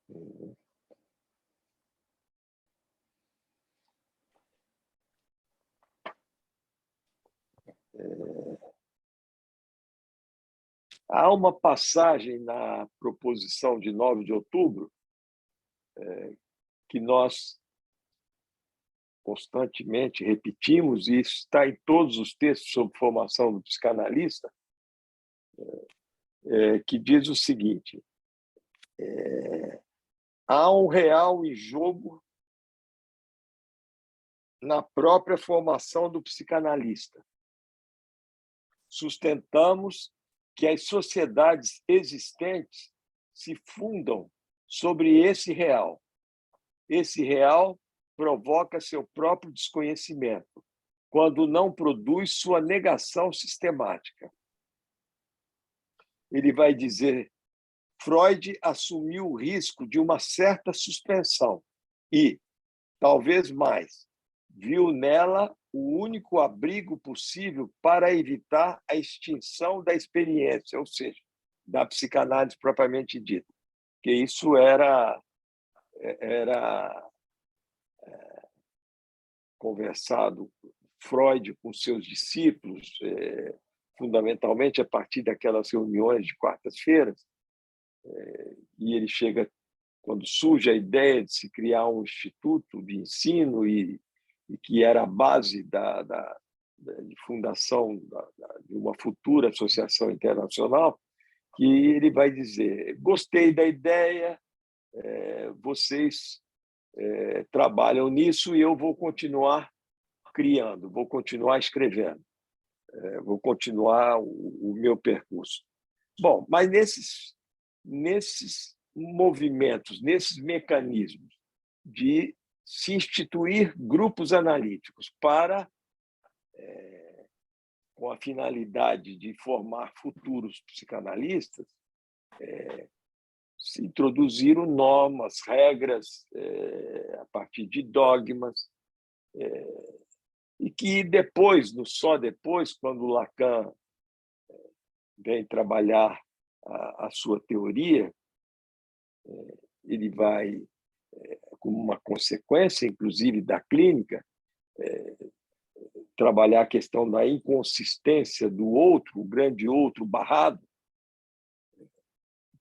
Uhum. Há uma passagem na proposição de 9 de outubro que nós constantemente repetimos, e isso está em todos os textos sobre formação do psicanalista, que diz o seguinte: há um real em jogo na própria formação do psicanalista. Sustentamos que as sociedades existentes se fundam sobre esse real. Esse real provoca seu próprio desconhecimento, quando não produz sua negação sistemática. Ele vai dizer: Freud assumiu o risco de uma certa suspensão e, talvez mais, viu nela o único abrigo possível para evitar a extinção da experiência, ou seja, da psicanálise propriamente dita. Que isso era conversado Freud com seus discípulos, fundamentalmente a partir daquelas reuniões de quartas-feiras, e ele chega, quando surge a ideia de se criar um instituto de ensino e que era a base de fundação de uma futura associação internacional, que ele vai dizer: gostei da ideia, vocês trabalham nisso e eu vou continuar criando, vou continuar escrevendo, vou continuar o meu percurso. Bom, mas nesses movimentos, nesses mecanismos de se instituir grupos analíticos para, com a finalidade de formar futuros psicanalistas, se introduziram normas, regras, a partir de dogmas, e que depois, só depois, quando Lacan vem trabalhar a sua teoria, ele vai, como uma consequência, inclusive, da clínica, trabalhar a questão da inconsistência do outro, o grande outro barrado,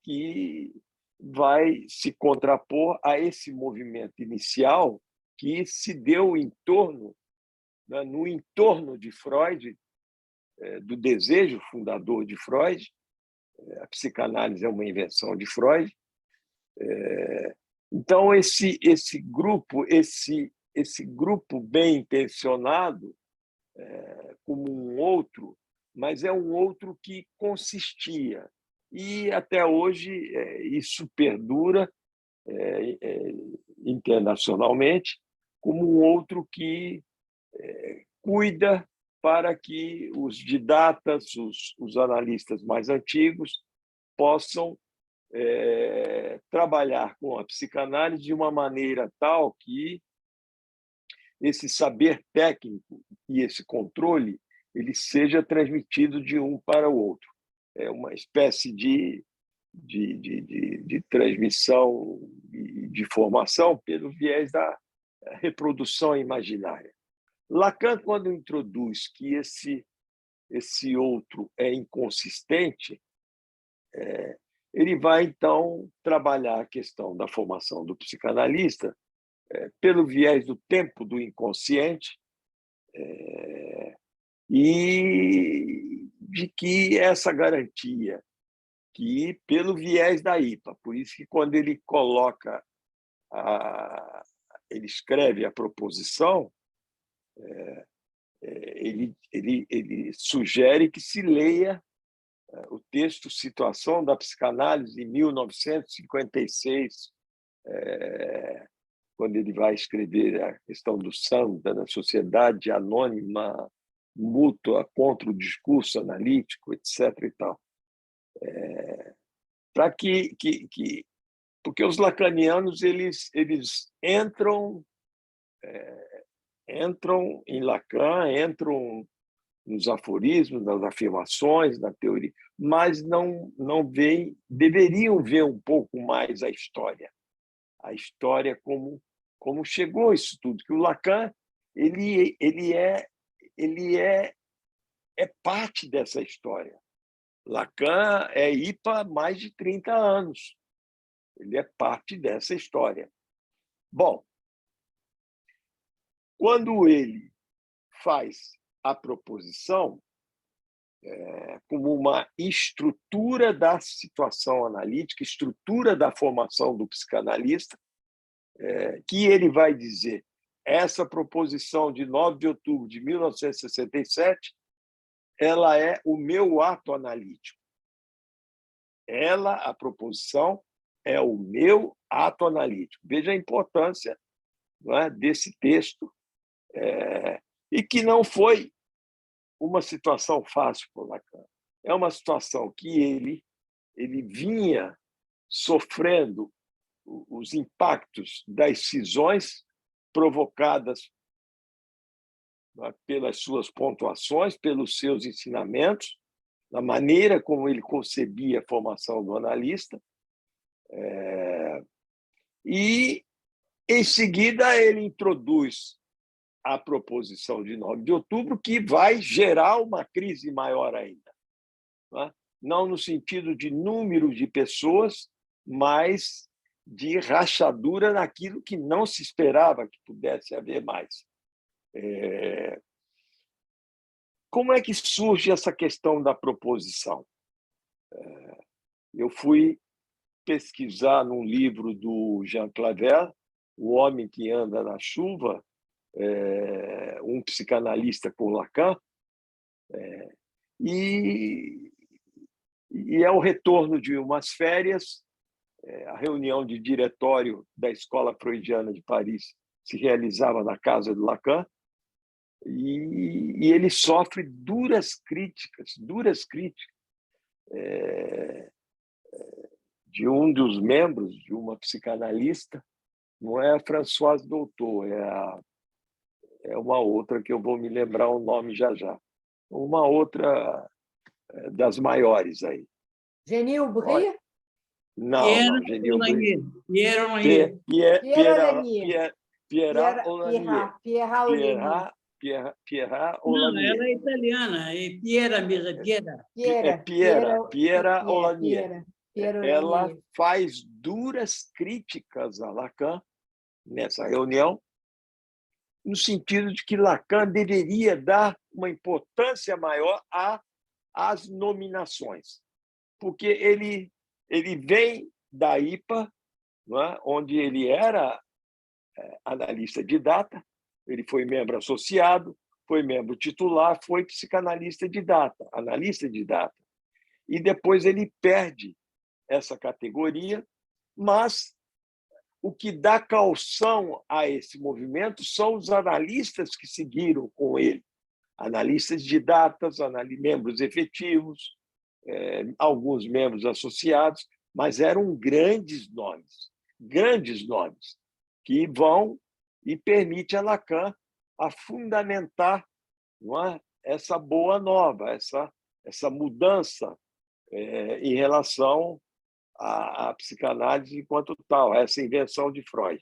que vai se contrapor a esse movimento inicial que se deu em torno, no entorno de Freud, do desejo fundador de Freud. A psicanálise é uma invenção de Freud. Então, esse grupo bem intencionado, como um outro, mas é um outro que consistia. E até hoje isso perdura internacionalmente como um outro que cuida para que os didatas, os analistas mais antigos, possam trabalhar com a psicanálise de uma maneira tal que esse saber técnico e esse controle ele seja transmitido de um para o outro. É uma espécie de transmissão e de formação pelo viés da reprodução imaginária. Lacan, quando introduz que esse outro é inconsistente, ele vai, então, trabalhar a questão da formação do psicanalista pelo viés do tempo do inconsciente e de que essa garantia, que pelo viés da IPA, por isso que quando ele coloca, ele escreve a proposição, ele sugere que se leia o texto Situação da Psicanálise, em 1956, quando ele vai escrever a questão do SAMDA, da Sociedade Anônima Mútua contra o Discurso Analítico, etc. E tal. Para porque os lacanianos eles entram em Lacan, entram nos aforismos, nas afirmações, na teoria, mas não veem, deveriam ver um pouco mais a história. a história como chegou isso tudo, que o Lacan ele é parte dessa história. Lacan é IPA há mais de 30 anos. Ele é parte dessa história. Bom, quando ele faz a proposição como uma estrutura da situação analítica, estrutura da formação do psicanalista, que ele vai dizer: essa proposição de 9 de outubro de 1967, ela é o meu ato analítico. A proposição, é o meu ato analítico. Veja a importância, não é, desse texto, e que não foi uma situação fácil para o Lacan. É uma situação que ele vinha sofrendo os impactos das cisões provocadas pelas suas pontuações, pelos seus ensinamentos, da maneira como ele concebia a formação do analista. E, em seguida, ele introduz a proposição de 9 de outubro, que vai gerar uma crise maior ainda. Não no sentido de número de pessoas, mas de rachadura naquilo que não se esperava que pudesse haver mais. Como é que surge essa questão da proposição? Eu fui pesquisar num livro do Jean Clavel, O Homem que Anda na Chuva, um psicanalista com Lacan, e é o retorno de umas férias. A reunião de diretório da Escola Freudiana de Paris se realizava na casa do Lacan, e ele sofre duras críticas de um dos membros, de uma psicanalista. Não é a Françoise Doutor, é uma outra que eu vou me lembrar o nome já. Uma outra das maiores aí. Genil Brie? Não, Genil Brie. Pierre Olanier. Pierre Não, Olanier. ela é italiana, é Pierre Olanier. Ela faz duras críticas a Lacan nessa reunião, no sentido de que Lacan deveria dar uma importância maior às nominações, porque ele vem da IPA, não é? Onde ele era analista de data, ele foi membro associado, foi membro titular, foi psicanalista de data, analista de data. E depois ele perde essa categoria, mas o que dá caução a esse movimento são os analistas que seguiram com ele, analistas de datas, membros efetivos, alguns membros associados, mas eram grandes nomes, que vão e permitem a Lacan a fundamentar, não é, essa boa nova, essa mudança em relação à psicanálise enquanto tal, essa invenção de Freud.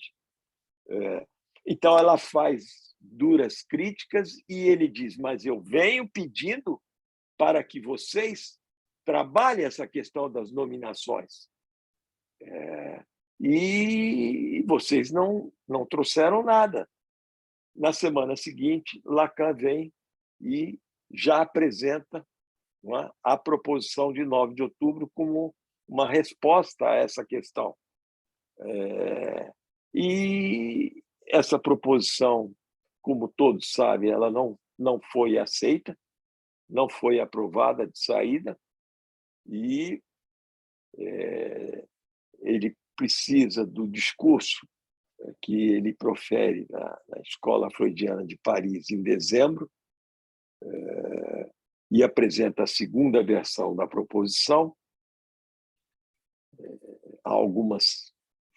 Então, ela faz duras críticas e ele diz: mas eu venho pedindo para que vocês trabalhem essa questão das nominações. E vocês não trouxeram nada. Na semana seguinte, Lacan vem e já apresenta, não é, a proposição de 9 de outubro como uma resposta a essa questão. E essa proposição, como todos sabem, ela não foi aceita, não foi aprovada de saída, e ele precisa do discurso que ele profere na Escola Freudiana de Paris em dezembro, e apresenta a segunda versão da proposição. Há algumas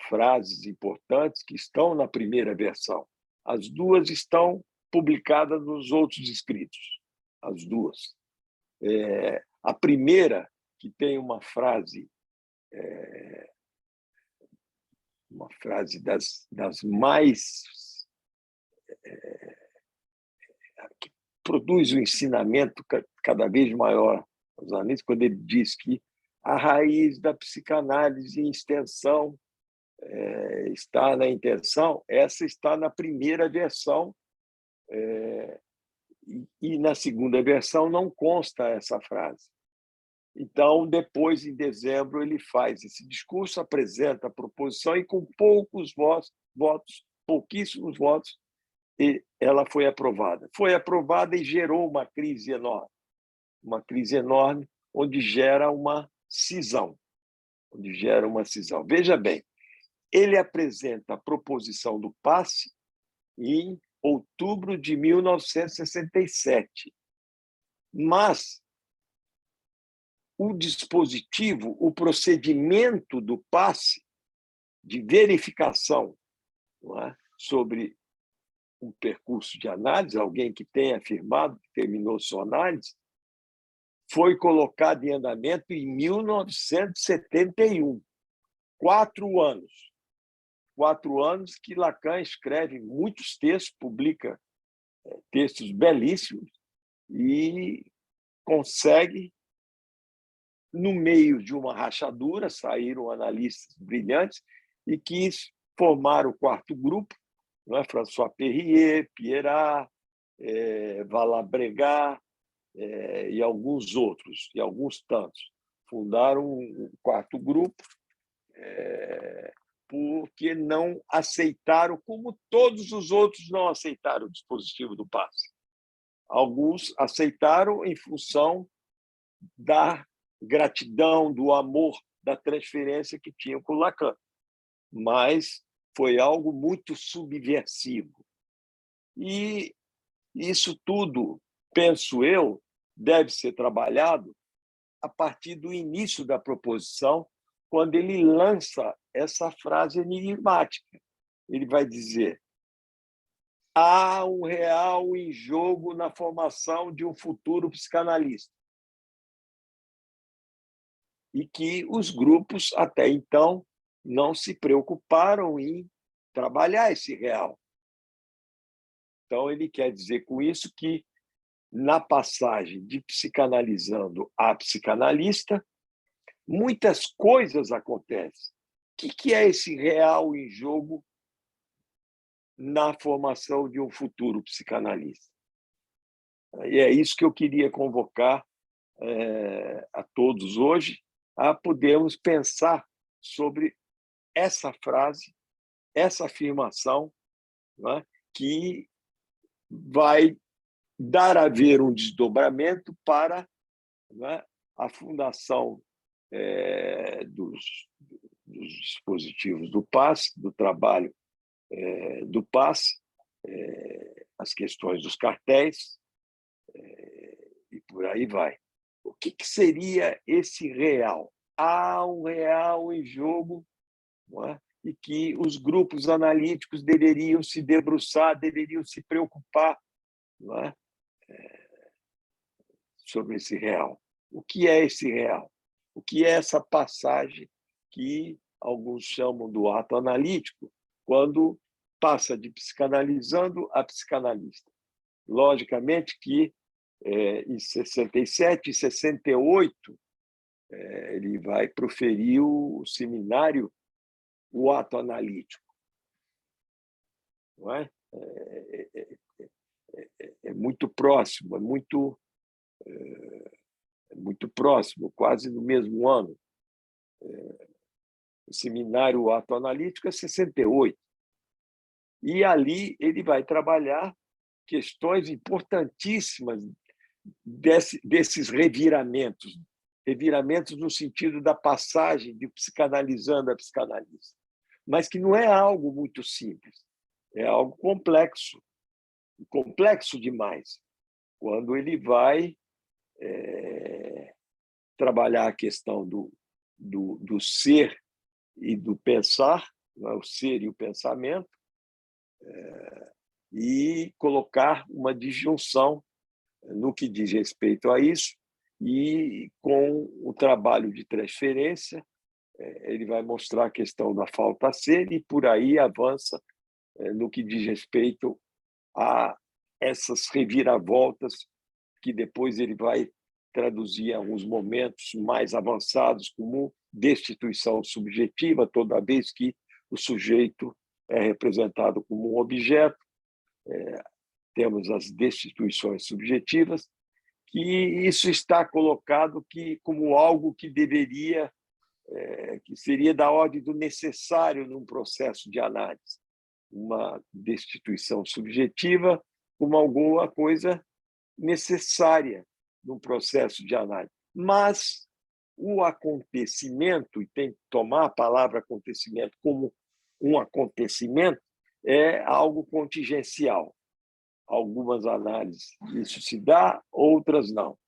frases importantes que estão na primeira versão. As duas estão publicadas nos outros escritos, as duas. A primeira, que tem uma frase uma frase das mais que produz um ensinamento cada vez maior aos analistas, quando ele diz que a raiz da psicanálise em extensão está na intenção. Essa está na primeira versão, e na segunda versão não consta essa frase. Então, depois, em dezembro, ele faz esse discurso, apresenta a proposição e, com pouquíssimos votos, ela foi aprovada. Foi aprovada e gerou uma crise enorme, onde gera uma cisão. Veja bem, ele apresenta a proposição do passe em outubro de 1967, mas o dispositivo, o procedimento do passe de verificação, não é, sobre um percurso de análise, alguém que tenha afirmado que terminou sua análise, foi colocado em andamento em 1971. 4 anos. 4 anos que Lacan escreve muitos textos, publica textos belíssimos e consegue, no meio de uma rachadura, saíram analistas brilhantes e quis formar o 4º grupo, não é? François Perrier, Pierrat, Valabregat e alguns outros, e alguns tantos. Fundaram um 4º grupo porque não aceitaram, como todos os outros não aceitaram o dispositivo do passe. Alguns aceitaram em função da gratidão, do amor, da transferência que tinham com Lacan. Mas foi algo muito subversivo. E isso tudo, penso eu, deve ser trabalhado a partir do início da proposição, quando ele lança essa frase enigmática. Ele vai dizer: há um real em jogo na formação de um futuro psicanalista. E que os grupos, até então, não se preocuparam em trabalhar esse real. Então, ele quer dizer com isso que, na passagem de psicanalizando a psicanalista, muitas coisas acontecem. O que é esse real em jogo na formação de um futuro psicanalista? E é isso que eu queria convocar a todos hoje, a podermos pensar sobre essa frase, essa afirmação, não é? Que vai dar a ver um desdobramento para, não é, a fundação dos dispositivos do passe, do trabalho do passe, as questões dos cartéis, e por aí vai. O que seria esse real? Há um real em jogo, não é? E que os grupos analíticos deveriam se debruçar, deveriam se preocupar, não é? Sobre esse real. O que é esse real? O que é essa passagem que alguns chamam do ato analítico, quando passa de psicanalizando a psicanalista? Logicamente que em 67 e 68 ele vai proferir o seminário O Ato Analítico. Não é? É muito próximo, é muito próximo, quase no mesmo ano. O seminário O Ato Analítico é 68. E ali ele vai trabalhar questões importantíssimas desses reviramentos no sentido da passagem de psicanalizando a psicanalista, mas que não é algo muito simples, é algo complexo demais, quando ele vai trabalhar a questão do ser e do pensar, não é? O ser e o pensamento, e colocar uma disjunção no que diz respeito a isso, e com o trabalho de transferência ele vai mostrar a questão da falta a ser e por aí avança no que diz respeito a essas reviravoltas que depois ele vai traduzir em alguns momentos mais avançados como destituição subjetiva, toda vez que o sujeito é representado como um objeto. Temos as destituições subjetivas, que isso está colocado como algo que deveria, que seria da ordem do necessário num processo de análise. Uma destituição subjetiva como alguma coisa necessária num processo de análise. Mas o acontecimento, e tem que tomar a palavra acontecimento como um acontecimento, é algo contingencial. Algumas análises isso se dá, outras não.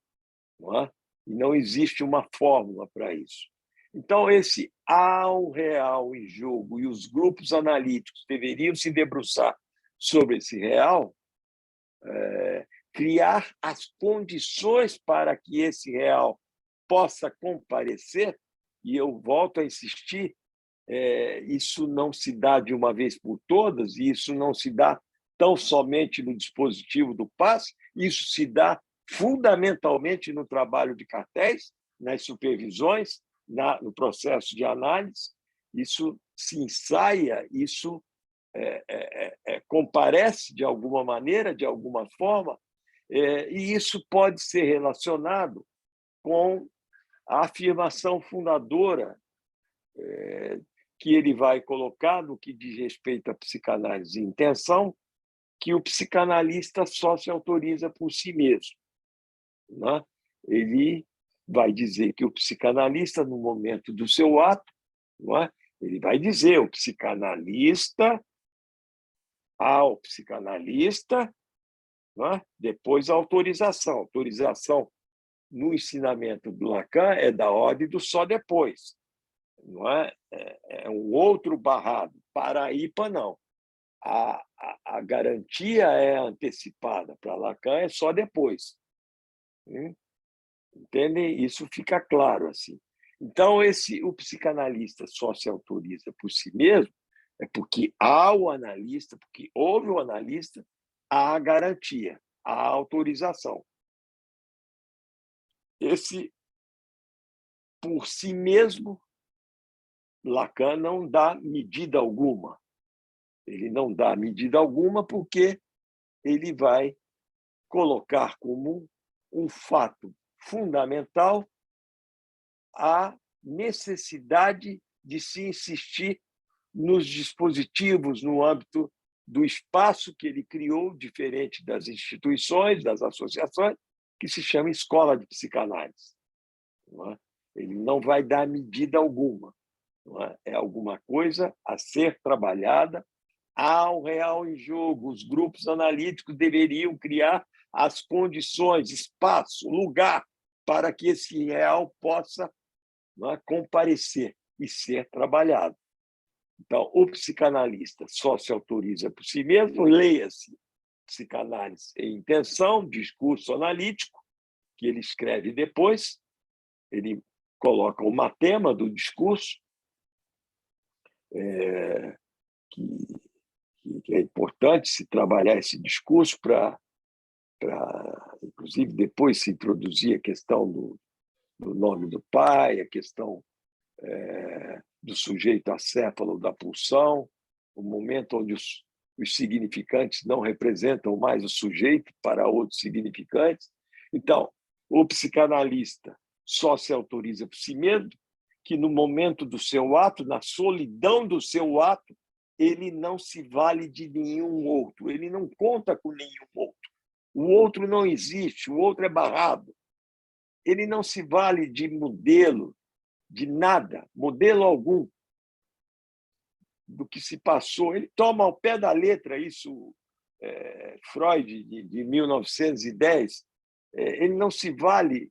Não é? E não existe uma fórmula para isso. Então, esse há um real em jogo e os grupos analíticos deveriam se debruçar sobre esse real, criar as condições para que esse real possa comparecer, e eu volto a insistir, isso não se dá de uma vez por todas, e isso não se dá tão somente no dispositivo do passe, isso se dá fundamentalmente no trabalho de cartéis, nas supervisões, no processo de análise, isso se ensaia, isso comparece de alguma maneira, de alguma forma, e isso pode ser relacionado com a afirmação fundadora que ele vai colocar no que diz respeito à psicanálise e intenção, que o psicanalista só se autoriza por si mesmo. Né? Ele vai dizer que o psicanalista, no momento do seu ato, não é? Ele vai dizer o psicanalista ao psicanalista, não é? Depois a autorização. Autorização no ensinamento do Lacan é da ordem do só depois. Não é? É um outro barrado. Para a IPA, não. A garantia é antecipada. Para Lacan é só depois. Entendem? Isso fica claro assim. Então, o psicanalista só se autoriza por si mesmo é porque há o analista, porque houve o analista, há a garantia, há a autorização. Esse, por si mesmo, Lacan não dá medida alguma. Ele não dá medida alguma porque ele vai colocar como um fato fundamental a necessidade de se insistir nos dispositivos, no âmbito do espaço que ele criou, diferente das instituições, das associações, que se chama escola de psicanálise. Não é? Ele não vai dar medida alguma. Não é? É alguma coisa a ser trabalhada. Há um real em jogo. Os grupos analíticos deveriam criar as condições, espaço, lugar para que esse real possa, não é, comparecer e ser trabalhado. Então, o psicanalista só se autoriza por si mesmo, leia-se Psicanálise e Intenção, discurso analítico, que ele escreve depois, ele coloca o matema do discurso, que é importante se trabalhar esse discurso para, inclusive, depois se introduzir a questão do nome do pai, a questão do sujeito acéfalo da pulsão, o momento onde os significantes não representam mais o sujeito para outros significantes. Então, o psicanalista só se autoriza por si mesmo, que no momento do seu ato, na solidão do seu ato, ele não se vale de nenhum outro, ele não conta com nenhum outro. O outro não existe, o outro é barrado. Ele não se vale de modelo, de nada, modelo algum do que se passou. Ele toma ao pé da letra isso, Freud, de 1910. Ele não se vale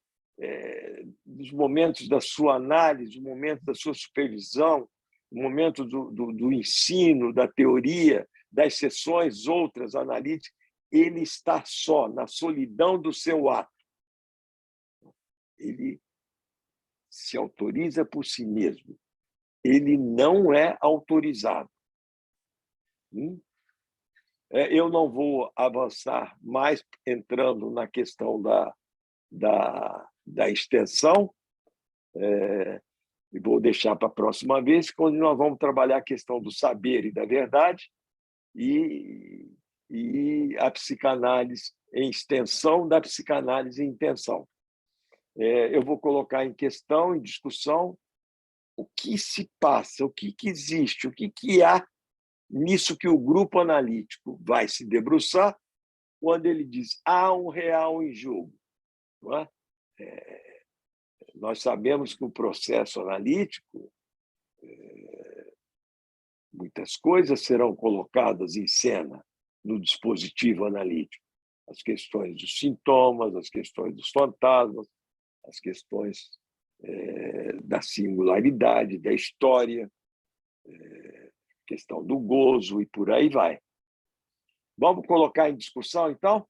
dos momentos da sua análise, do momento da sua supervisão, do momento do ensino, da teoria, das sessões outras analíticas. Ele está só, na solidão do seu ato. Ele se autoriza por si mesmo. ele não é autorizado. Eu não vou avançar mais entrando na questão da extensão, e vou deixar para a próxima vez, quando nós vamos trabalhar a questão do saber e da verdade e a psicanálise em extensão da psicanálise em intenção. Eu vou colocar em questão, em discussão, o que se passa, o que existe, o que há nisso que o grupo analítico vai se debruçar quando ele diz há um real em jogo. Não é? Nós sabemos que o processo analítico, muitas coisas serão colocadas em cena no dispositivo analítico. As questões dos sintomas, as questões dos fantasmas, as questões da singularidade, da história, questão do gozo e por aí vai. Vamos colocar em discussão, então?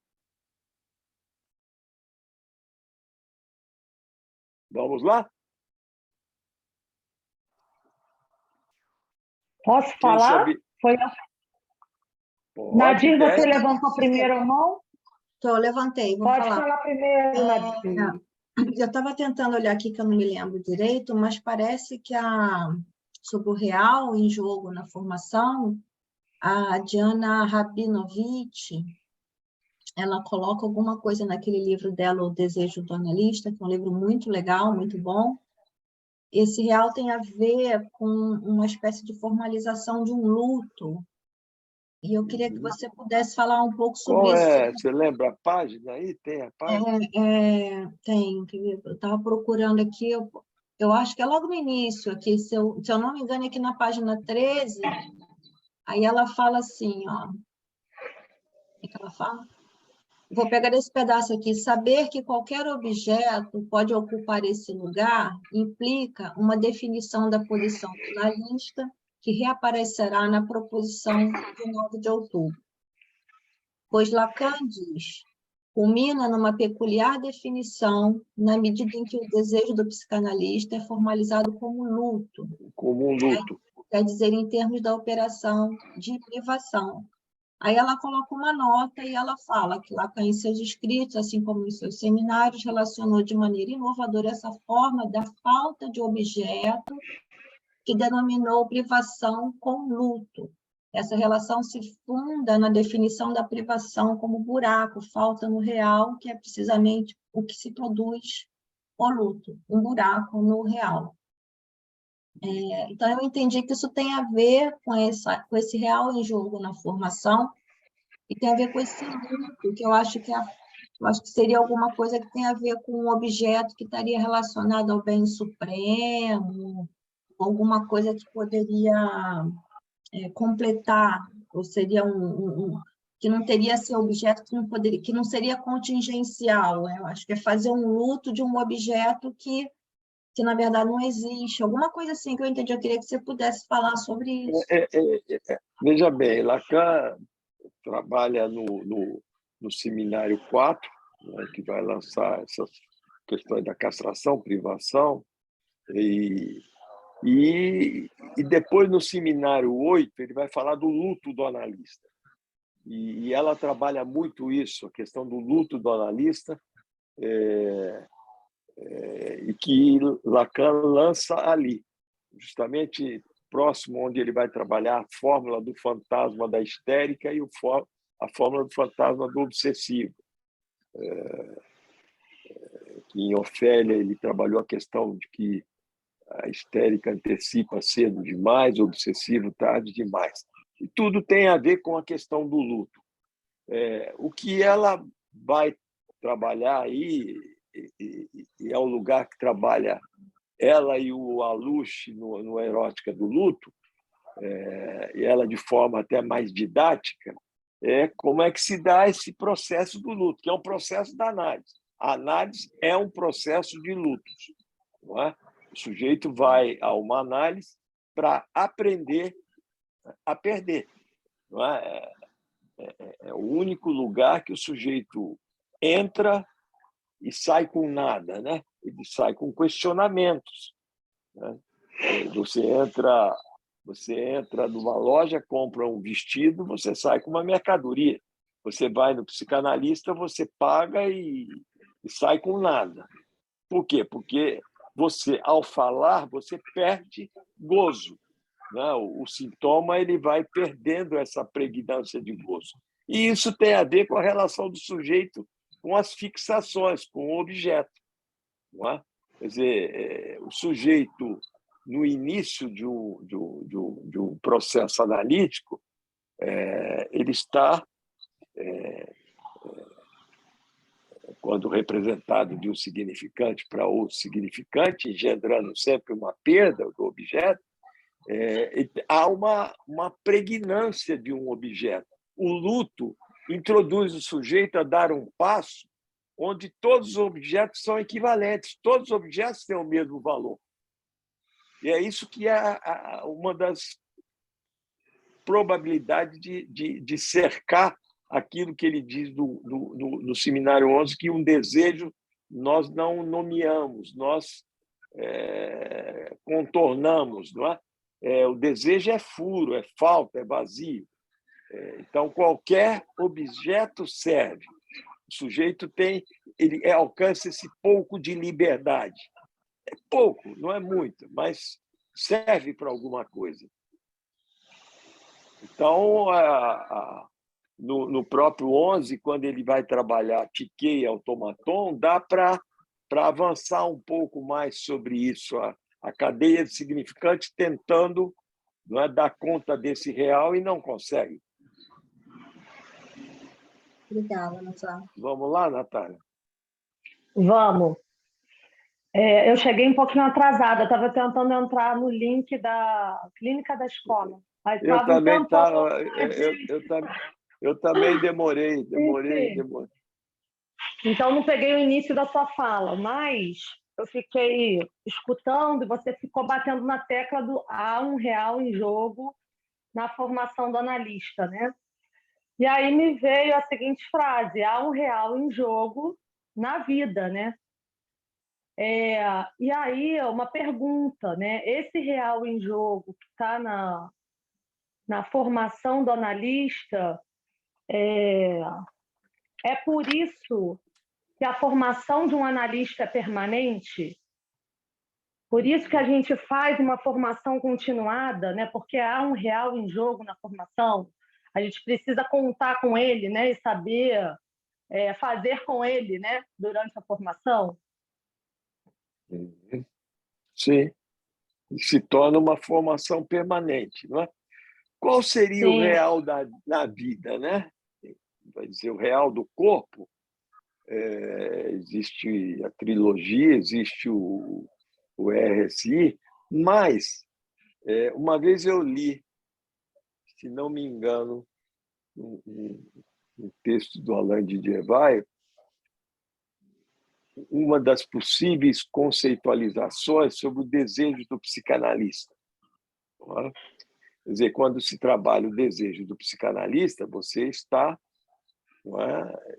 Vamos lá? Posso Quem falar? sabe... Nadir, você levantou primeiro a mão? Eu levantei, vou Pode falar. falar primeiro, Nadir. Eu estava tentando olhar aqui, que eu não me lembro direito, mas parece que sobre o real em jogo na formação, a Diana Rabinovich, ela coloca alguma coisa naquele livro dela, O Desejo do Analista, que é um livro muito legal, muito bom. Esse real tem a ver com uma espécie de formalização de um luto. E eu queria que você pudesse falar um pouco sobre isso. Você lembra a página aí? Tem a página? Tem. Eu estava procurando aqui, eu acho que é logo no início, aqui, se eu não me engano, aqui na página 13, aí ela fala assim, ó. O que ela fala? Vou pegar esse pedaço aqui. Saber que qualquer objeto pode ocupar esse lugar implica uma definição da posição finalista que reaparecerá na proposição de 9 de outubro. Pois Lacan diz, culmina numa peculiar definição na medida em que o desejo do psicanalista é formalizado como luto. Como um luto. Quer dizer, em termos da operação de privação. Aí ela coloca uma nota e ela fala que Lacan, em seus escritos, assim como em seus seminários, relacionou de maneira inovadora essa forma da falta de objeto que denominou privação com luto. Essa relação se funda na definição da privação como buraco, falta no real, que é precisamente o que se produz o luto, um buraco no real. Então, eu entendi que isso tem a ver com esse real em jogo na formação e tem a ver com esse luto, que eu acho que seria alguma coisa que tem a ver com um objeto que estaria relacionado ao bem supremo, alguma coisa que poderia completar, ou seria que não teria esse objeto que não seria contingencial. Eu acho que é fazer um luto de um objeto que na verdade não existe. Alguma coisa assim que eu entendi. Eu queria que você pudesse falar sobre isso. Veja bem, Lacan trabalha no Seminário 4, né, que vai lançar essas questões da castração, privação, e depois, no Seminário 8, ele vai falar do luto do analista. E ela trabalha muito isso, a questão do luto do analista, e que Lacan lança ali, justamente próximo onde ele vai trabalhar a fórmula do fantasma da histérica e a fórmula do fantasma do obsessivo. Que em Ofélia ele trabalhou a questão de que a histérica antecipa cedo demais, o obsessivo tarde demais. E tudo tem a ver com a questão do luto. O que ela vai trabalhar aí, e é o lugar que trabalha ela e o Aluche no Erótica do Luto, e ela de forma até mais didática, como é que se dá esse processo do luto, que é um processo da análise. A análise é um processo de lutos, não é? O sujeito vai a uma análise para aprender a perder. Não é? É o único lugar que o sujeito entra e sai com nada, né? Ele sai com questionamentos, né? Você entra numa loja, compra um vestido, você sai com uma mercadoria. Você vai no psicanalista, você paga e sai com nada. Por quê? Porque você, ao falar, você perde gozo, né? O sintoma ele vai perdendo essa pregnância de gozo. E isso tem a ver com a relação do sujeito com as fixações, com o objeto. Não é? Quer dizer, o sujeito, no início de um processo analítico, ele está, quando representado de um significante para outro significante, engendrando sempre uma perda do objeto, há uma pregnância de um objeto. O luto introduz o sujeito a dar um passo onde todos os objetos são equivalentes, todos os objetos têm o mesmo valor. E é isso que é uma das probabilidades de cercar aquilo que ele diz no Seminário 11, que um desejo nós não nomeamos, nós contornamos. Não é? O desejo é furo, é falta, é vazio. Então, qualquer objeto serve. O sujeito ele alcança esse pouco de liberdade. É pouco, não é muito, mas serve para alguma coisa. Então, no próprio 11, quando ele vai trabalhar Tiquet e automaton, dá para avançar um pouco mais sobre isso, a cadeia de significantes tentando, não é, dar conta desse real e não consegue. Obrigada, Natália. Vamos lá, Natália? Vamos. Eu cheguei um pouquinho atrasada, estava tentando entrar no link da clínica da escola. Mas Eu estava um também tempão estava. tarde. Eu também demorei. Sim. Então, não peguei o início da sua fala, mas eu fiquei escutando e você ficou batendo na tecla do há um real em jogo na formação do analista, né? E aí me veio a seguinte frase: há um real em jogo na vida, né? E aí, uma pergunta, né? Esse real em jogo que está na formação do analista, é por isso que a formação de um analista é permanente? Por isso que a gente faz uma formação continuada, né? Porque há um real em jogo na formação. A gente precisa contar com ele, né? E saber fazer com ele, né? Durante a formação. Sim, se torna uma formação permanente, não é? Qual seria Sim. o real na vida, né? Vai dizer, o real do corpo. Existe a trilogia, existe o RSI, mas uma vez eu li, se não me engano, um texto do Alain Didier-Weill, uma das possíveis conceitualizações sobre o desejo do psicanalista. Não é? Quer dizer, quando se trabalha o desejo do psicanalista, você está, não é,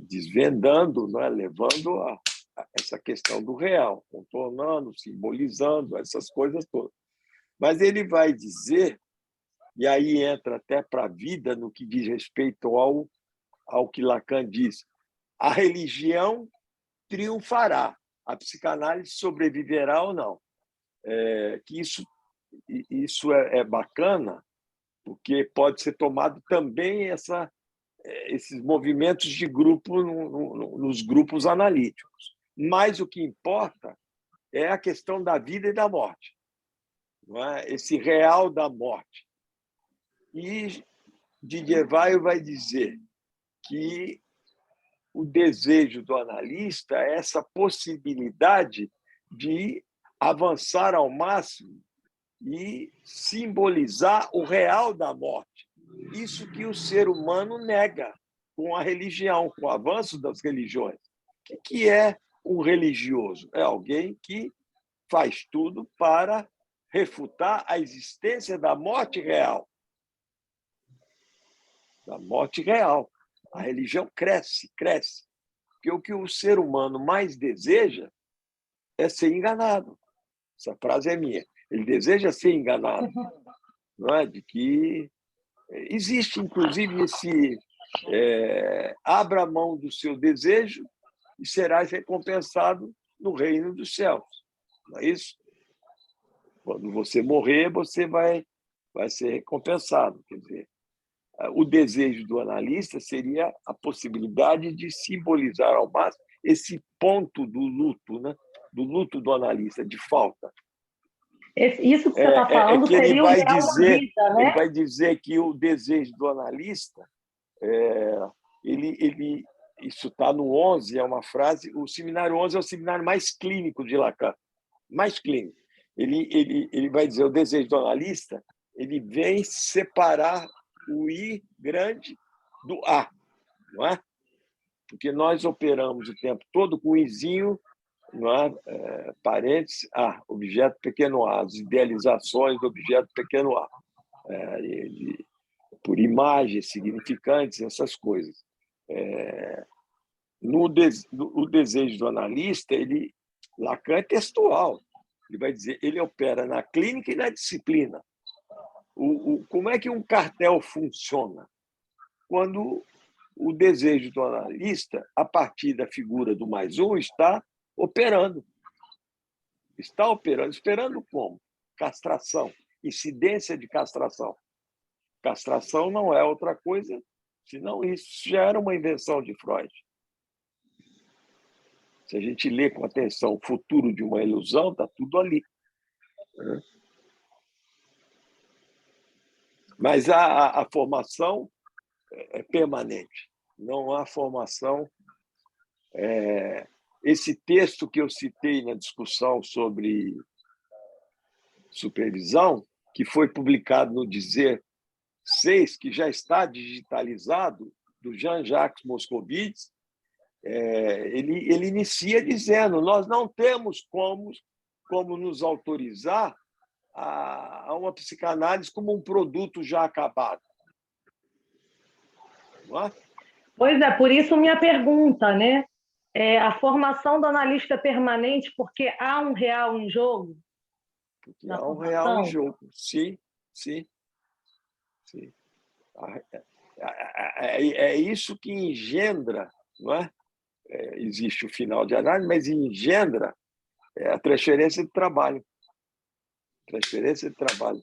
desvendando, não é, levando a essa questão do real, contornando, simbolizando, essas coisas todas. Mas ele vai dizer, e aí entra até para a vida no que diz respeito ao que Lacan diz, a religião triunfará, a psicanálise sobreviverá ou não. Que isso é bacana, porque pode ser tomado também esses movimentos de grupo nos grupos analíticos. Mas o que importa é a questão da vida e da morte, não é? Esse real da morte. E Didier-Weill vai dizer que o desejo do analista é essa possibilidade de avançar ao máximo e simbolizar o real da morte. Isso que o ser humano nega com a religião, com o avanço das religiões. O que é um religioso? É alguém que faz tudo para refutar a existência da morte real. Da morte real. A religião cresce. Porque o que o ser humano mais deseja é ser enganado, essa frase é minha. Ele deseja ser enganado, não é? De que existe, inclusive, esse abra mão do seu desejo e serás recompensado no reino dos céus. Não é isso? Quando você morrer, você vai ser recompensado. Quer dizer, o desejo do analista seria a possibilidade de simbolizar ao máximo esse ponto do luto, né? Do luto do analista, de falta. Isso que você está falando que ele seria o vai real da vida, né? Ele vai dizer que o desejo do analista, isso está no 11, é uma frase, o seminário 11 é o seminário mais clínico de Lacan, mais clínico. Ele vai dizer, o desejo do analista, ele vem separar o I grande do A, não é? Porque nós operamos o tempo todo com o Izinho, não é? Parênteses, A, objeto pequeno a, as idealizações do objeto pequeno a, por imagens significantes, essas coisas. O desejo do analista, Lacan é textual. Ele vai dizer, ele opera na clínica e na disciplina. Como é que um cartel funciona? Quando o desejo do analista, a partir da figura do mais um, está operando. Está operando. Esperando como? Castração. Incidência de castração. Castração não é outra coisa, senão isso já era uma invenção de Freud. Se a gente lê com atenção o futuro de uma ilusão, está tudo ali. Mas a formação é permanente. Não há formação. Esse texto que eu citei na discussão sobre supervisão, que foi publicado no Dizer 6, que já está digitalizado, do Jean-Jacques Moscovitz, ele inicia dizendo: nós não temos como nos autorizar a uma psicanálise como um produto já acabado. Não é? Pois é, por isso minha pergunta, né? A formação do analista é permanente porque há um real em jogo? Porque há um real em jogo, sim. É isso que engendra, não é? Existe o final de análise, mas engendra a transferência de trabalho. Transferência de trabalho.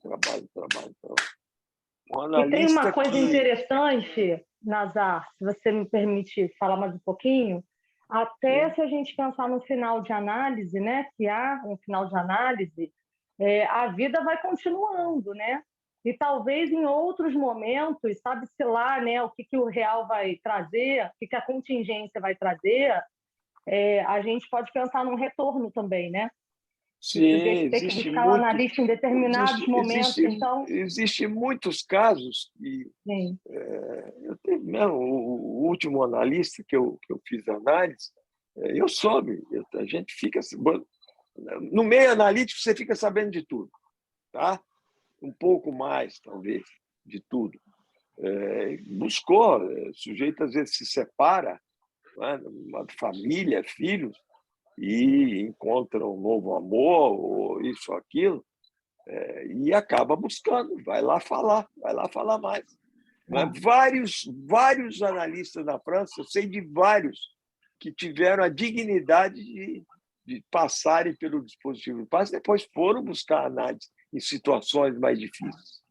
E tem uma coisa interessante, Nazar, se você me permite falar mais um pouquinho, até se a gente pensar no final de análise, né, que há um final de análise, a vida vai continuando, né? E talvez em outros momentos, sabe-se lá, né, o que o real vai trazer, o que a contingência vai trazer, a gente pode pensar num retorno também, né? Sim, existe buscar o analista em determinados momentos. Então, existem muitos casos que eu tenho mesmo, o último analista que eu fiz análise, eu soube, a gente fica no meio analítico você fica sabendo de tudo, tá? Um pouco mais talvez de tudo. Buscou, o sujeito às vezes se separa, né, uma família, filhos, e encontra um novo amor, ou isso ou aquilo, e acaba buscando, vai lá falar mais. Vários analistas na França, eu sei de vários que tiveram a dignidade de passarem pelo dispositivo de paz, depois foram buscar análise em situações mais difíceis.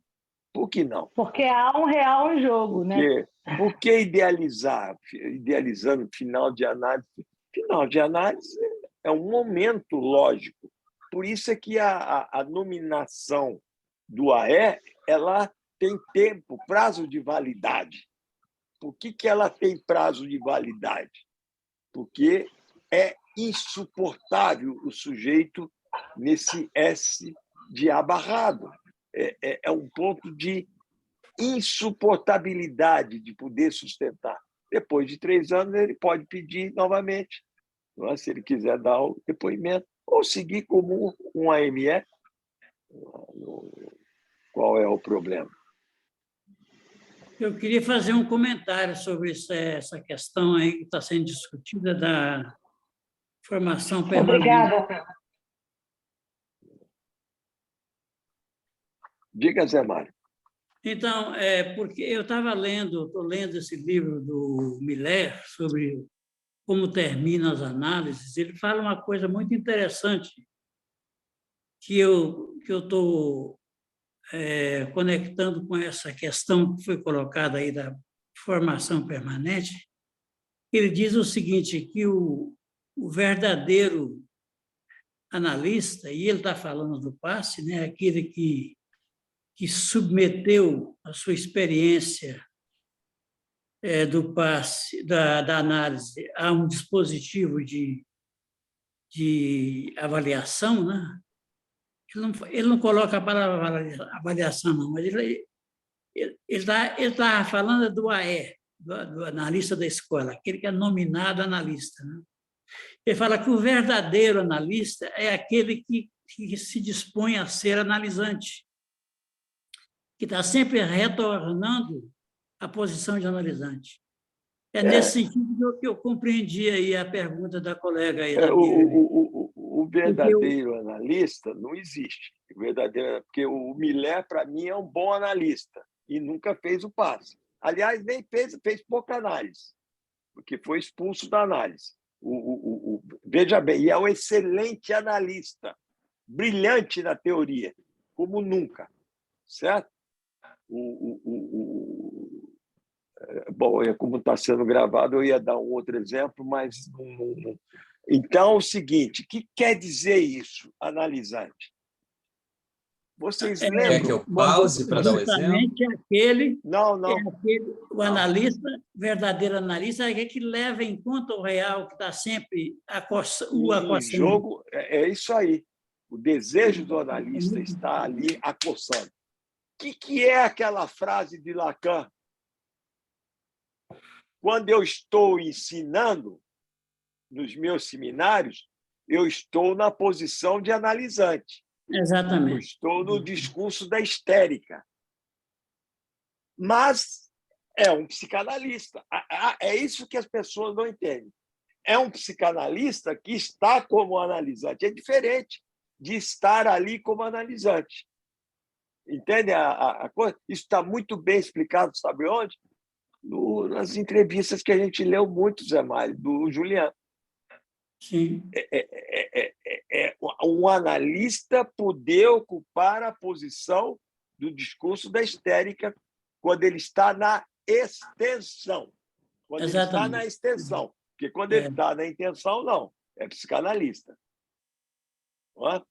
Por que não? Porque há um real em jogo, né? Por que idealizando final de análise? Final de análise é um momento lógico. Por isso é que a nominação do AE ela tem tempo, prazo de validade. Por que ela tem prazo de validade? Porque é insuportável o sujeito nesse S de abarrado. É um ponto de insuportabilidade de poder sustentar. Depois de 3 anos, ele pode pedir novamente, não é? Se ele quiser dar o depoimento, ou seguir como um AME. Qual é o problema? Eu queria fazer um comentário sobre essa questão aí que está sendo discutida da formação permanente. Obrigada. Diga, Zé Mário. Então, porque eu estou lendo esse livro do Miller sobre como terminam as análises. Ele fala uma coisa muito interessante que eu estou conectando com essa questão que foi colocada aí da formação permanente. Ele diz o seguinte, que o verdadeiro analista, e ele está falando do passe, né, aquele que submeteu a sua experiência do passe, da análise, a um dispositivo de avaliação, né? Ele não coloca a palavra avaliação, não, mas ele está falando do AE, do analista da escola, aquele que é nominado analista, né? Ele fala que o verdadeiro analista é aquele que se dispõe a ser analisante, que está sempre retornando à posição de analisante. É nesse sentido que eu compreendi aí a pergunta da colega aí. O verdadeiro analista não existe. Porque o Miller, para mim, é um bom analista e nunca fez o passe. Aliás, nem fez pouca análise, porque foi expulso da análise. Veja bem, e é um excelente analista, brilhante na teoria, como nunca, certo? Bom, como está sendo gravado, eu ia dar um outro exemplo, mas não. Então, é o seguinte, o que quer dizer isso, analisante? Vocês lembram? Quer que eu pause para dar o exemplo? Justamente aquele, Não. O analista, verdadeiro analista, é aquele que leva em conta o real, que está sempre acossando. Em jogo, é isso aí. O desejo do analista está ali acossando. O que é aquela frase de Lacan? Quando eu estou ensinando nos meus seminários, eu estou na posição de analisante. Exatamente. Eu estou no discurso da histérica. Mas é um psicanalista. É isso que as pessoas não entendem. É um psicanalista que está como analisante. É diferente de estar ali como analisante. Entende a coisa? Isso está muito bem explicado, sabe onde? Nas entrevistas que a gente leu muito, Zé Mário, do Juliano. Sim. Um analista poder ocupar a posição do discurso da histérica quando ele está na extensão. Quando ele está na extensão. Porque quando ele está na intenção, não. É psicanalista. Não é?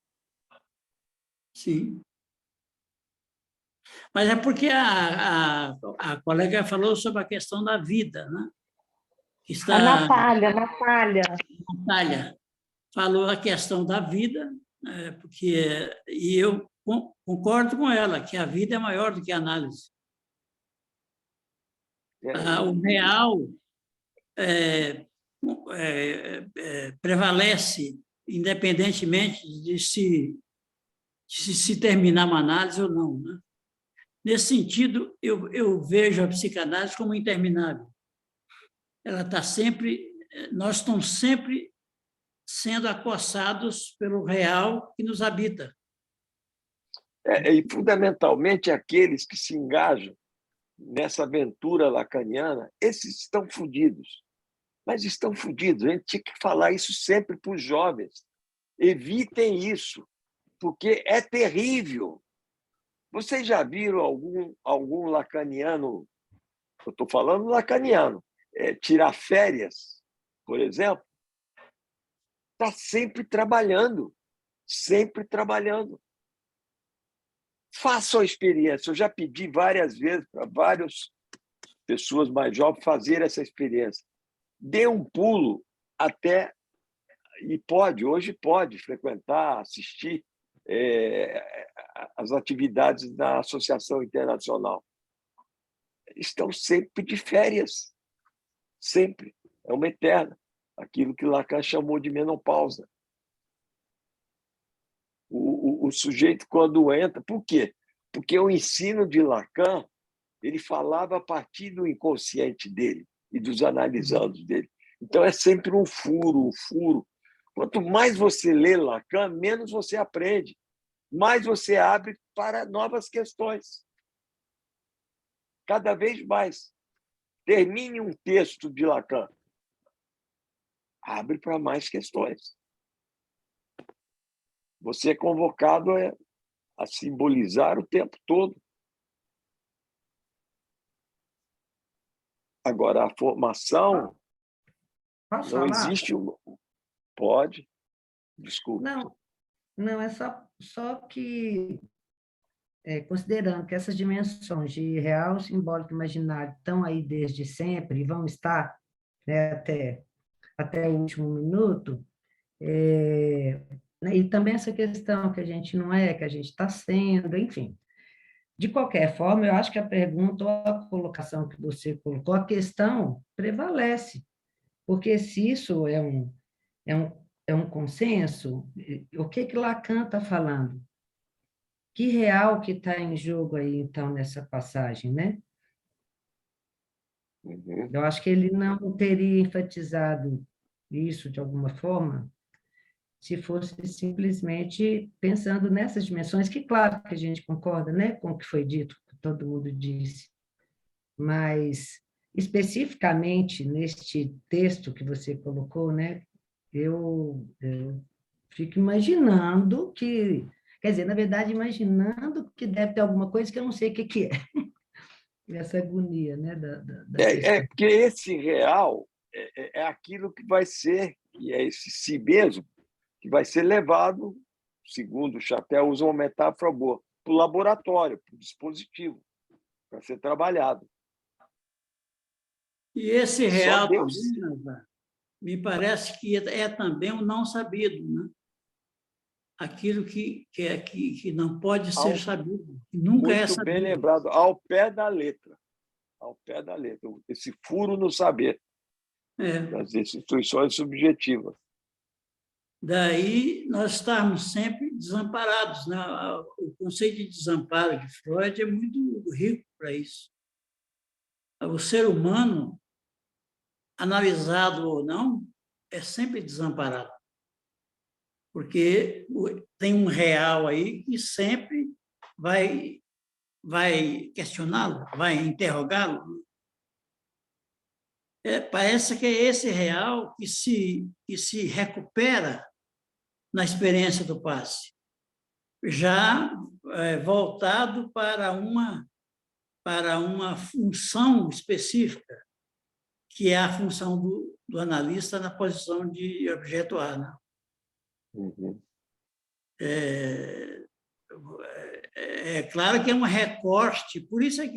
Sim. Mas é porque a colega falou sobre a questão da vida, né? A Natália. Natália falou a questão da vida, e eu concordo com ela, que a vida é maior do que a análise. O real prevalece, independentemente de se terminar uma análise ou não, né? Nesse sentido, eu vejo a psicanálise como interminável. Ela está sempre, nós estamos sempre sendo acossados pelo real que nos habita. E, fundamentalmente, aqueles que se engajam nessa aventura lacaniana, esses estão fodidos. Mas estão fodidos. A gente tinha que falar isso sempre para os jovens. Evitem isso, porque é terrível. Vocês já viram algum lacaniano, eu estou falando lacaniano, tirar férias, por exemplo? Está sempre trabalhando, sempre trabalhando. Façam a experiência. Eu já pedi várias vezes para várias pessoas mais jovens fazer essa experiência. Dê um pulo até, e hoje pode frequentar, assistir as atividades da Associação Internacional. Estão sempre de férias, sempre. É uma eterna. Aquilo que Lacan chamou de menopausa. O sujeito, quando entra... Por quê? Porque o ensino de Lacan, ele falava a partir do inconsciente dele e dos analisandos dele. Então, é sempre um furo. Quanto mais você lê Lacan, menos você aprende. Mais você abre para novas questões. Cada vez mais. Termine um texto de Lacan. Abre para mais questões. Você é convocado a simbolizar o tempo todo. Agora, a formação Posso não falar? existe. Pode. Desculpe. Não, é só que, considerando que essas dimensões de real, simbólico e imaginário estão aí desde sempre e vão estar, né, até o último minuto, né, e também essa questão que a gente não é, que a gente está sendo, enfim. De qualquer forma, eu acho que a pergunta ou a colocação que você colocou, a questão prevalece, porque se isso é um consenso, o que Lacan está falando? Que real que está em jogo aí, então, nessa passagem, né? Uhum. Eu acho que ele não teria enfatizado isso de alguma forma se fosse simplesmente pensando nessas dimensões, que claro que a gente concorda, né, com o que foi dito, que todo mundo disse, mas especificamente neste texto que você colocou, né, eu fico imaginando que, quer dizer, na verdade, imaginando que deve ter alguma coisa que eu não sei o que é. Essa agonia, né, da questão. Porque esse real é aquilo que vai ser, que é esse si mesmo, que vai ser levado, segundo o Chapéu, usa uma metáfora boa, para o laboratório, para o dispositivo, para ser trabalhado. E esse Só real Deus. também, Nazar, me parece que é também o não sabido, né? Aquilo que não pode ser sabido, que nunca é Muito sabido. bem lembrado, ao pé da letra. Ao pé da letra. Esse furo no saber das instituições subjetivas. Daí nós estamos sempre desamparados, né? O conceito de desamparo de Freud é muito rico para isso. O ser humano, analisado ou não, é sempre desamparado, porque tem um real aí que sempre vai questioná-lo, vai interrogá-lo. Parece que é esse real que se recupera na experiência do passe, já voltado para uma função específica, que é a função do analista na posição de objeto A. Né? Uhum. É claro que é um recorte, por isso é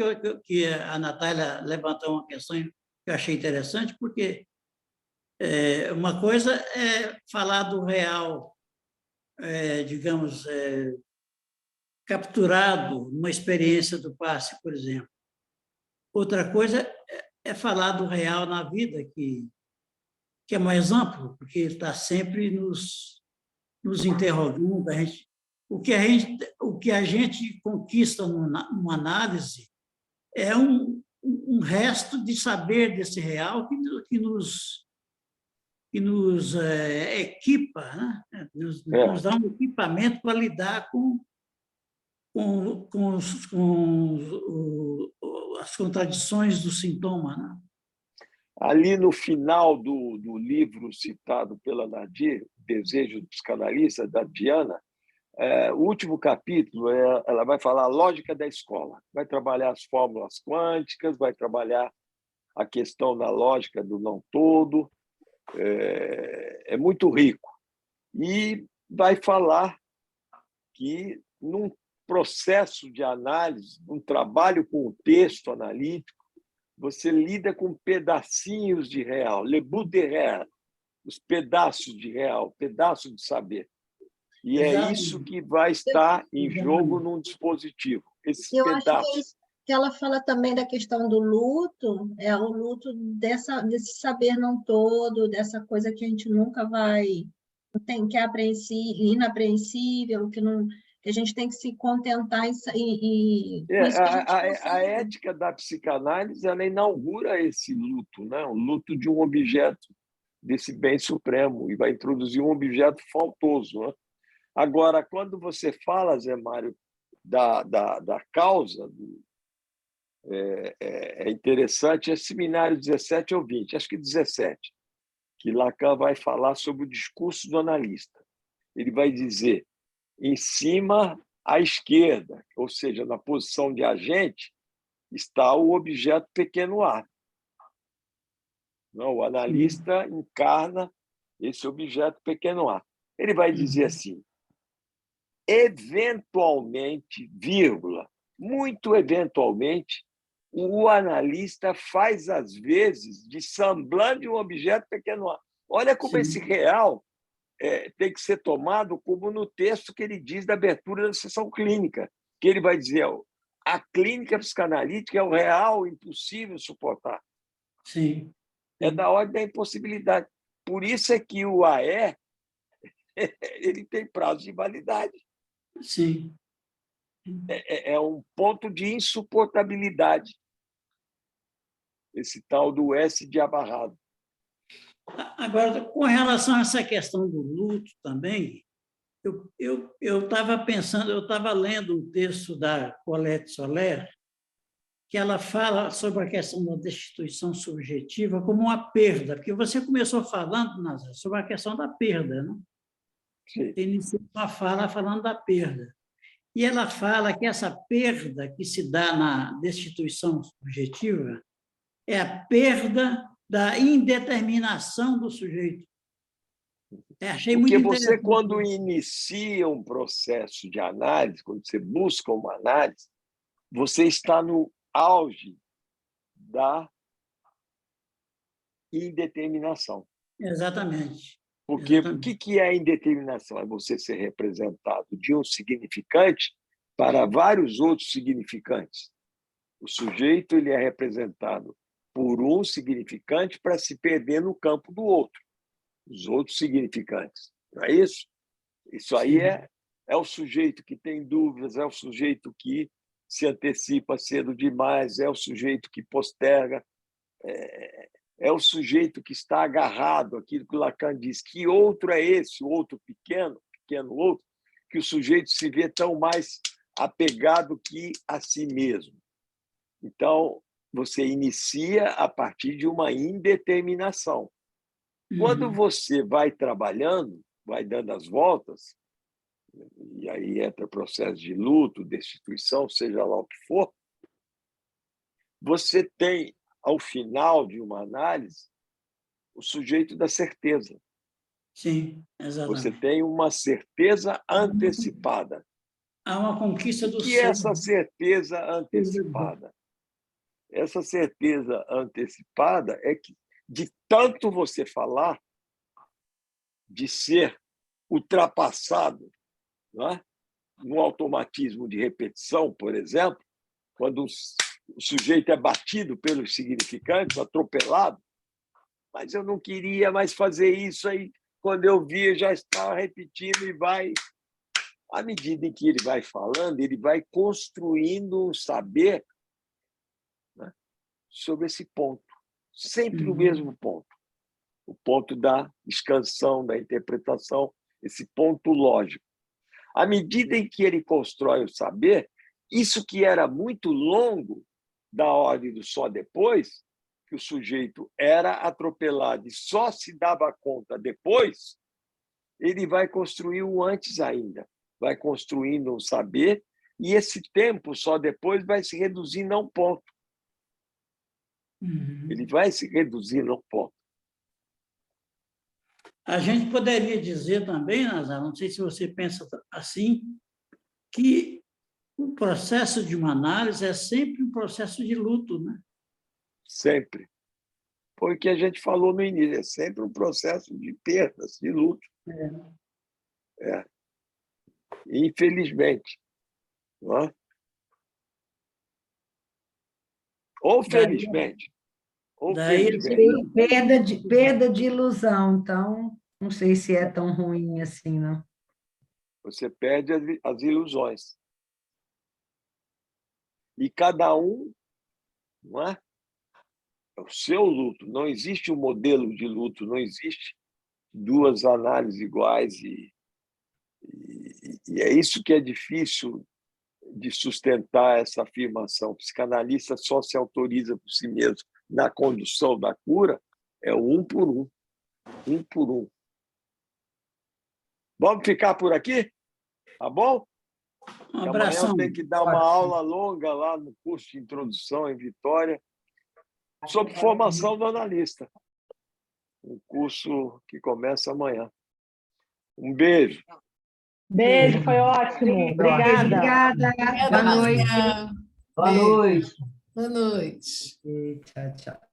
que a Natália levantou uma questão que eu achei interessante, porque uma coisa é falar do real, digamos, capturado numa experiência do passe, por exemplo. Outra coisa é falar do real na vida, que é mais amplo, porque ele está sempre nos interrogando. O que a gente conquista numa análise é um resto de saber desse real que nos equipa, né? nos dá um equipamento para lidar com as contradições do sintoma. Né? Ali no final do livro citado pela Nadir, Desejo do Psicanalista, da Diana, o último capítulo, ela vai falar a lógica da escola, vai trabalhar as fórmulas quânticas, vai trabalhar a questão da lógica do não todo, é muito rico. E vai falar que, num processo de análise, num trabalho com o texto analítico, você lida com pedacinhos de real, le bout de réel, os pedaços de real, pedaços de saber. E é isso que vai estar em jogo num dispositivo. Esses Eu pedaços. acho que é isso que ela fala também da questão do luto, é o luto desse saber não todo, dessa coisa que a gente nunca vai, que é inapreensível, que a gente tem que se contentar A ética da psicanálise, ela inaugura esse luto, né? O luto de um objeto desse bem supremo, e vai introduzir um objeto faltoso. Né? Agora, quando você fala, Zé Mário, da causa é interessante, é seminário 17 ou 20, acho que 17, que Lacan vai falar sobre o discurso do analista. Ele vai dizer, em cima à esquerda, ou seja, na posição de agente, está o objeto pequeno a. Não, o analista encarna esse objeto pequeno a. Ele vai dizer assim, eventualmente, vírgula, muito eventualmente, o analista faz, às vezes, de semblante um objeto pequeno a. Olha como esse real tem que ser tomado como no texto que ele diz da abertura da sessão clínica, que ele vai dizer a clínica psicanalítica é o real impossível suportar. Sim. É da ordem da impossibilidade. Por isso é que o AE ele tem prazo de validade. Sim. É um ponto de insuportabilidade, esse tal do S de abarrado. Agora, com relação a essa questão do luto também, eu estava pensando, eu estava lendo um texto da Colette Soler, que ela fala sobre a questão da destituição subjetiva como uma perda, porque você começou falando, Nazaré, sobre a questão da perda, né? Sim. Tem uma fala falando da perda. E ela fala que essa perda que se dá na destituição subjetiva é a perda da indeterminação do sujeito. Achei muito Porque você, interessante. quando inicia um processo de análise, quando você busca uma análise, você está no auge da indeterminação. Exatamente. Porque Exatamente. o que é a indeterminação? É você ser representado de um significante para vários outros significantes. O sujeito ele é representado por um significante para se perder no campo do outro, os outros significantes. Não é isso? Isso aí é o sujeito que tem dúvidas, é o sujeito que se antecipa cedo demais, é o sujeito que posterga, é o sujeito que está agarrado, aquilo que Lacan diz, que outro é esse, o outro pequeno outro, que o sujeito se vê tão mais apegado que a si mesmo. Então, você inicia a partir de uma indeterminação. Quando você vai trabalhando, vai dando as voltas, e aí entra o processo de luto, destituição, seja lá o que for, você tem, ao final de uma análise, o sujeito da certeza. Sim, exatamente. Você tem uma certeza antecipada. Há uma conquista do O que é ser. essa certeza antecipada? Essa certeza antecipada é que, de tanto você falar, de ser ultrapassado, não é? No automatismo de repetição, por exemplo, quando o sujeito é batido pelos significantes, atropelado, mas eu não queria mais fazer isso, aí quando eu vi, já estava repetindo e vai... À medida em que ele vai falando, ele vai construindo um saber, né, sobre esse ponto. Sempre o mesmo ponto. O ponto da expansão, da interpretação, esse ponto lógico. À medida em que ele constrói o saber, isso que era muito longo, da ordem do só depois, que o sujeito era atropelado e só se dava conta depois, ele vai construir o antes ainda, vai construindo um saber, e esse tempo só depois vai se reduzindo a um ponto. Ele vai se reduzindo a um ponto. A gente poderia dizer também, Nazar, não sei se você pensa assim, que o processo de uma análise é sempre um processo de luto, né? Sempre. Foi o que a gente falou no início, é sempre um processo de perdas, de luto. Infelizmente. Não é? Ou felizmente. Ou felizmente. Perda de ilusão, então, não sei se é tão ruim assim, não. Você perde as ilusões. E cada um, não é? É o seu luto. Não existe um modelo de luto, não existe duas análises iguais. E é isso que é difícil de sustentar essa afirmação. O psicanalista só se autoriza por si mesmo na condução da cura, é o um por um. Um por um. Vamos ficar por aqui? Tá bom? Um Amanhã abração. eu tenho que dar uma aula longa lá no curso de introdução em Vitória sobre formação do analista. Um curso que começa amanhã. Um beijo. Beijo, foi ótimo. Obrigada. Obrigada. Boa noite. Maria. Boa Beijo. noite. Boa noite. E tchau, tchau.